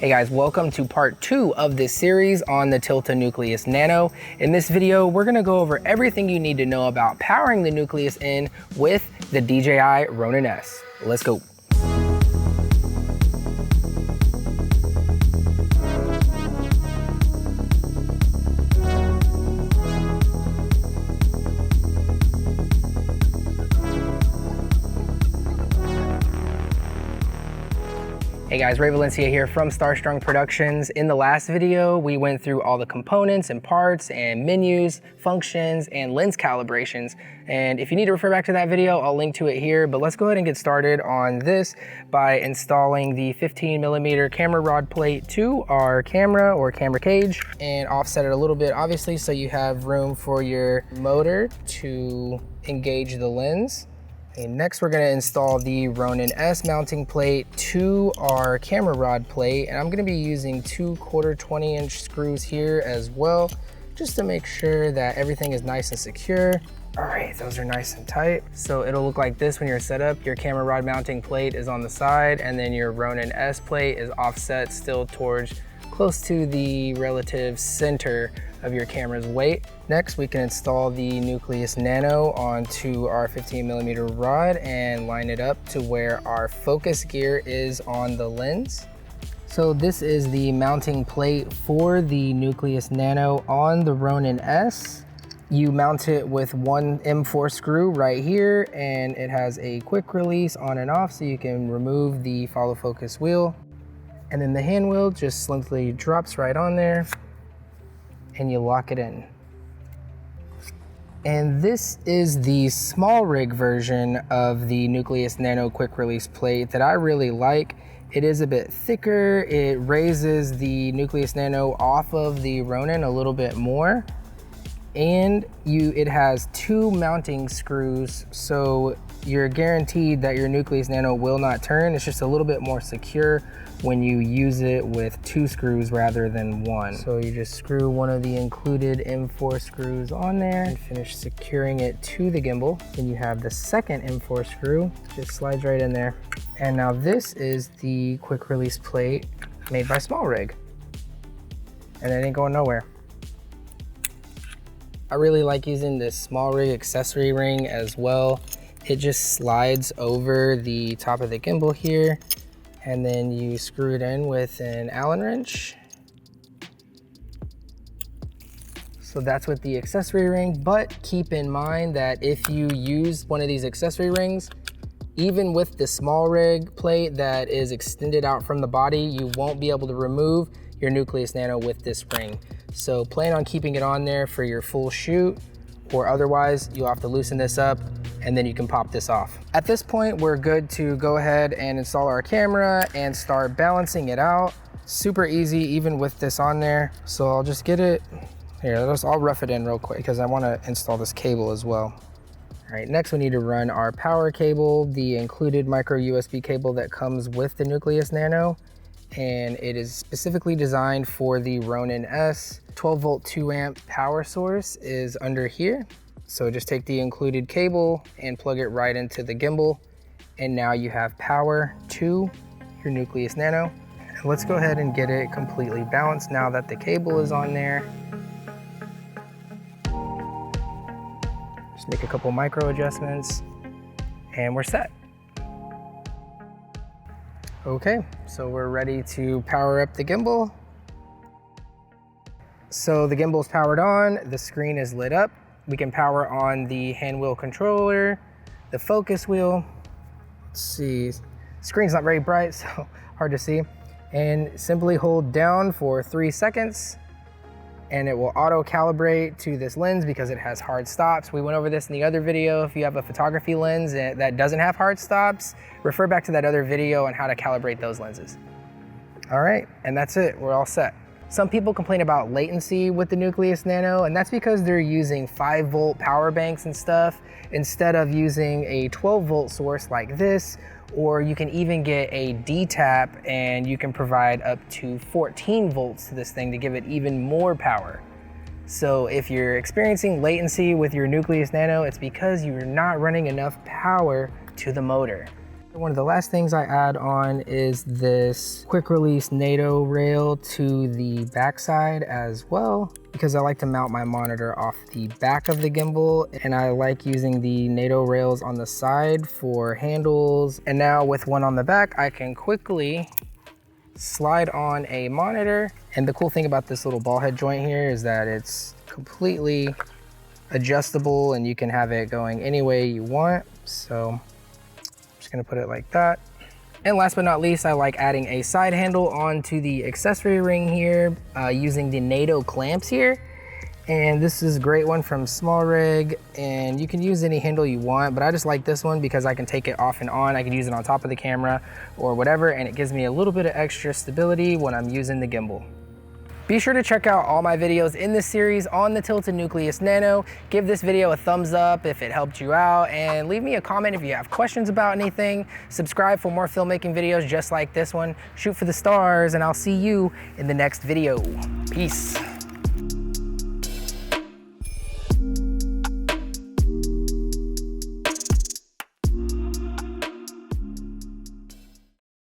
Hey guys, welcome to part 2 of this series on the Tilta Nucleus Nano. In this video, we're gonna go over everything you need to know about powering the Nucleus N with the DJI RONIN-S. Let's go. Hey guys, Valencia here from STARSTRUNG Productions. In the last video, we went through all the components and parts and menus, functions, and lens calibrations. And if you need to refer back to that video, I'll link to it here, but let's go ahead and get started on this by installing the 15mm camera rod plate to our camera or camera cage and offset it a little bit, obviously, so you have room for your motor to engage the lens. And next we're gonna install the RONIN-S mounting plate to our camera rod plate. And I'm gonna be using 2 1/4-20" screws here as well, just to make sure that everything is nice and secure. All right, those are nice and tight. So it'll look like this when you're set up. Your camera rod mounting plate is on the side, and then your RONIN-S plate is offset still towards close to the relative center of your camera's weight. Next, we can install the Nucleus Nano onto our 15mm rod and line it up to where our focus gear is on the lens. So this is the mounting plate for the Nucleus Nano on the RONIN-S. You mount it with one M4 screw right here, and it has a quick release on and off so you can remove the follow focus wheel. And then the hand wheel just simply drops right on there and you lock it in. And this is the SmallRig version of the Nucleus Nano quick release plate that I really like. It is a bit thicker. It raises the Nucleus Nano off of the Ronin a little bit more. And it has 2 mounting screws, so you're guaranteed that your Nucleus Nano will not turn. It's just a little bit more secure when you use it with 2 screws rather than 1. So you just screw one of the included M4 screws on there and finish securing it to the gimbal. Then you have the second M4 screw, just slides right in there. And now this is the quick release plate made by SmallRig. And it ain't going nowhere. I really like using this SmallRig Accessory Ring as well. It just slides over the top of the gimbal here, and then you screw it in with an Allen wrench. So that's with the accessory ring, but keep in mind that if you use one of these accessory rings, even with the SmallRig plate that is extended out from the body, you won't be able to remove your Nucleus Nano with this ring. So plan on keeping it on there for your full shoot, or otherwise you'll have to loosen this up and then you can pop this off. At this point, we're good to go ahead and install our camera and start balancing it out. Super easy, even with this on there. So I'll just get it here. I'll rough it in real quick because I want to install this cable as well. All right, next we need to run our power cable, the included micro USB cable that comes with the Nucleus Nano. And it is specifically designed for the RONIN-S. 12-volt 2-amp power source is under here. So just take the included cable and plug it right into the gimbal. And now you have power to your Nucleus Nano. And let's go ahead and get it completely balanced now that the cable is on there. Just make a couple micro adjustments and we're set. Okay, so we're ready to power up the gimbal. So the gimbal's powered on, the screen is lit up. We can power on the Handwheel Controller, the focus wheel. Let's see, screen's not very bright, so hard to see. And simply hold down for 3 seconds and it will auto calibrate to this lens because it has hard stops. We went over this in the other video. If you have a photography lens that doesn't have hard stops, refer back to that other video on how to calibrate those lenses. All right, and that's it, we're all set. Some people complain about latency with the Nucleus Nano, and that's because they're using 5-volt power banks and stuff instead of using a 12-volt source like this, or you can even get a D-tap and you can provide up to 14 volts to this thing to give it even more power. So if you're experiencing latency with your Nucleus Nano, it's because you're not running enough power to the motor. One of the last things I add on is this quick release NATO rail to the backside as well, because I like to mount my monitor off the back of the gimbal, and I like using the NATO rails on the side for handles. And now with one on the back, I can quickly slide on a monitor. And the cool thing about this little ball head joint here is that it's completely adjustable and you can have it going any way you want. So gonna put it like that. And last but not least, I like adding a side handle onto the accessory ring here using the NATO clamps here. And this is a great one from SmallRig, and you can use any handle you want, but I just like this one because I can take it off and on. I can use it on top of the camera or whatever, and it gives me a little bit of extra stability when I'm using the gimbal. Be sure to check out all my videos in this series on the Tilta Nucleus Nano. Give this video a thumbs up if it helped you out, and leave me a comment if you have questions about anything. Subscribe for more filmmaking videos just like this one. Shoot for the stars, and I'll see you in the next video. Peace.